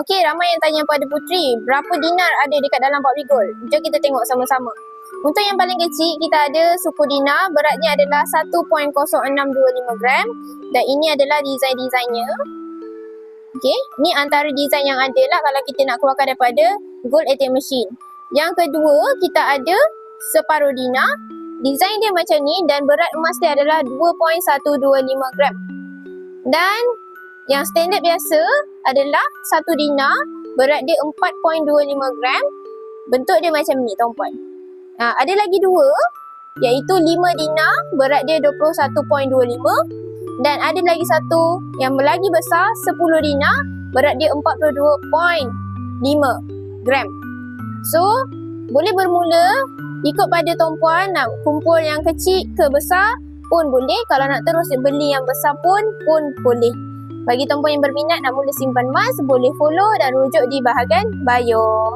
Okey, ramai yang tanya pada Putri, berapa dinar ada dekat dalam Pop Gold? Jom kita tengok sama-sama. Untuk yang paling kecil, kita ada suku dinar, beratnya adalah 1.0625 gram dan ini adalah design-desainnya. Okey, ni antara design yang ada lah kalau kita nak keluarkan daripada gold ATM machine. Yang kedua, kita ada separuh dinar. Design dia macam ni dan berat emas dia adalah 2.125 gram. Dan yang standard biasa adalah 1 dinar, berat dia 4.25 gram. Bentuk dia macam ni, tuan-puan. Ada lagi dua, iaitu 5 dinar, berat dia 21.25. Dan ada lagi satu yang lagi besar, 10 dinar, berat dia 42.5 gram. So, boleh bermula ikut pada tuan-puan nak kumpul yang kecil ke besar pun boleh. Kalau nak terus beli yang besar pun boleh. Bagi tuan-puan yang berminat nak mula simpan emas, boleh follow dan rujuk di bahagian bio.